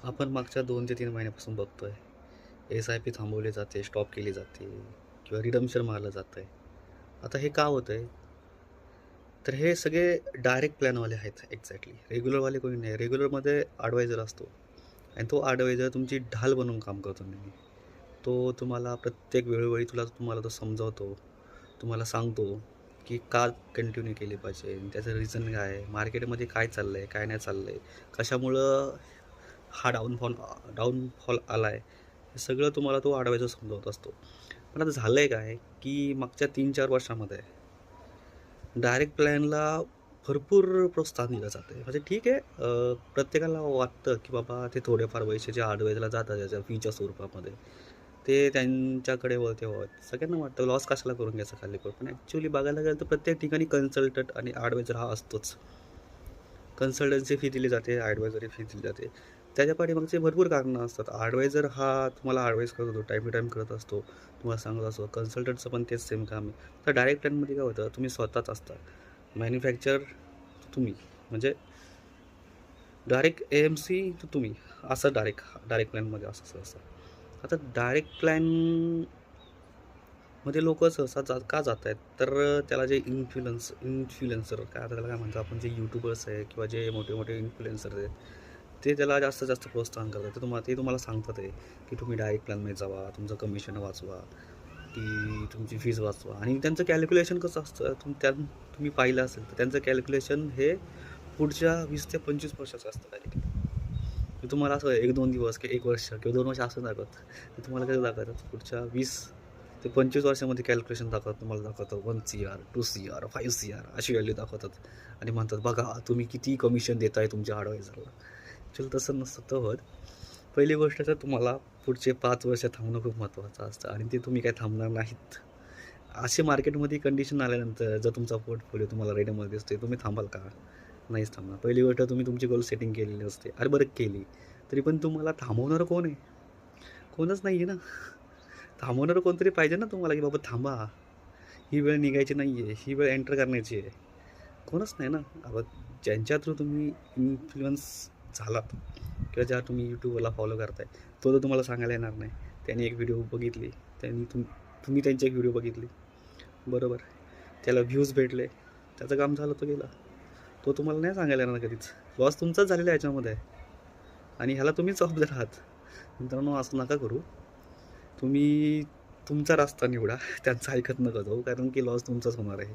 आपण मागच्या 2 ते 3 महिन्यापासून बघतोय. एस-आय-पी थांबवली जाते, स्टॉप केली जाते किंवा रिडम्पशन मारलं जातंय. आता हे का होतंय? तर हे सगळे डायरेक्ट प्लॅनवाले आहेत एक्झॅक्टली. रेग्युलरवाले कोणी नाही. रेग्युलरमध्ये ॲडवायझर असतो आणि तो ॲडवायझर तुमची ढाल बनून काम करतो नेहमी. तो तुम्हाला प्रत्येक वेळोवेळी तुम्हाला तो समजावतो. तुम्हाला सांगतो, की का कंटिन्यू केली पाहिजे, त्याचं रिझन काय आहे, मार्केटमध्ये काय चाललंय, काय नाही चाललंय, कशामुळं हा डाउनफॉल आला आहे, हे सगळं तुम्हाला तो ॲडवायझर समजावत असतो. पण आता झालं आहे काय, की मागच्या 3-4 वर्षामध्ये डायरेक्ट प्लॅनला भरपूर प्रोत्साहन दिलं जातं आहे. म्हणजे ठीक आहे, प्रत्येकाला वाटतं, की बाबा ते थोडेफार पैसे जे ॲडवायझरला जातात त्याच्या फीच्या स्वरूपामध्ये, ते त्यांच्याकडे वळते व्हावेत. सगळ्यांना वाटतं लॉस कशाला करून घ्यायचा खाली करून. पण ॲक्च्युअली बघायला गेलं तर प्रत्येक ठिकाणी कन्सल्टंट आणि ॲडवायझर हा असतोच. कन्सल्टन्सी फी दिली जाते, ॲडवायझरी फी दिली जाते. त्याच्या पाठीमागचे भरपूर कारणं असतात. ॲडवायझर हा तुम्हाला ॲडवाईस करत असतो, टाईम टू टाईम करत असतो, तुम्हाला सांगत असतो. कन्सल्टंटचं पण तेच सेम काम आहे. तर डायरेक्ट प्लॅनमध्ये काय होतं, तुम्ही स्वतःच असता. मॅन्युफॅक्चर तुम्ही, म्हणजे डायरेक्ट ए-एम-सी तुम्ही, असं डायरेक्ट प्लॅनमध्ये असं. आता डायरेक्ट प्लॅनमध्ये लोकं सहसा का जात आहेत? तर त्याला जे इन्फ्लुएन्सर काय आता त्याला काय म्हणतो आपण, जे यूट्यूबर्स आहे किंवा जे मोठे-मोठे इन्फ्लुएन्सर आहेत, ते त्याला जास्तीत जास्त प्रोत्साहन करतात. ते तुम्हाला सांगतात आहे, की तुम्ही डायरेक्ट प्लॅनमध्ये जावा, तुमचं कमिशन वाचवा, की तुमची फीज वाचवा. आणि त्यांचं कॅल्क्युलेशन कसं असतं, तुम्ही पाहिलं असेल तर त्यांचं कॅल्क्युलेशन हे पुढच्या 20 ते 25 वर्षाचं असतं डायरेक्टली. ते तुम्हाला असं 1-2 दिवस किंवा 1 वर्ष किंवा 2 वर्ष असं दाखवत. ते तुम्हाला कसं दाखवतात, पुढच्या 20 ते 25 वर्षामध्ये कॅल्क्युलेशन तुम्हाला दाखवतं 1 CR, 2 CR, 5 CR अशी व्हॅल्यू दाखवतात आणि म्हणतात, "बघा तुम्ही किती कमिशन देताय तुमच्या ॲडवायझरला." ॲक्चुअली तसं नसतं होत. पहिली गोष्ट तर तुम्हाला पुढचे 5 वर्ष थांबणं खूप महत्त्वाचं असतं आणि ते तुम्ही काही थांबणार नाहीत. असे मार्केटमध्ये कंडिशन आल्यानंतर जर तुमचा पोर्टफोलिओ तुम्हाला रेडमध्ये दिसतोय, तुम्ही थांबाल का? नाहीच थांबणार. पहिली गोष्ट, तुम्ही तुमची गोल सेटिंग केलेली असते. अरे बरं केली, तरी पण तुम्हाला थांबवणारं कोण आहे? कोणच नाही आहे ना. थांबवणारं कोणतरी पाहिजे ना तुम्हाला, की बाबा थांबा, ही वेळ निघायची नाही आहे, ही वेळ एंटर करण्याची आहे. कोणच नाही ना. आता ज्यांच्या थ्रू तुम्ही इन्फ्लुअन्स झालात किंवा ज्या तुम्ही यूट्यूबला फॉलो करताय, तो तर तुम्हाला सांगायला येणार नाही. त्यांनी एक व्हिडिओ बघितली, त्यांनी तुम्ही त्यांची एक व्हिडिओ बघितली, बरोबर. त्याला व्ह्यूज भेटले, त्याचं काम झालं, तो गेला. तो तुम्हाला नाही सांगायला येणार कधीच. लॉस तुमचाच झालेला आहे याच्यामध्ये आणि ह्याला तुम्हीच जबाबदार आहात. मित्रांनो, असं नका करू. तुम्ही तुमचा रस्ता निवडा, त्यांचं ऐकत नका जाऊ, कारण की लॉस तुमचाच होणार आहे.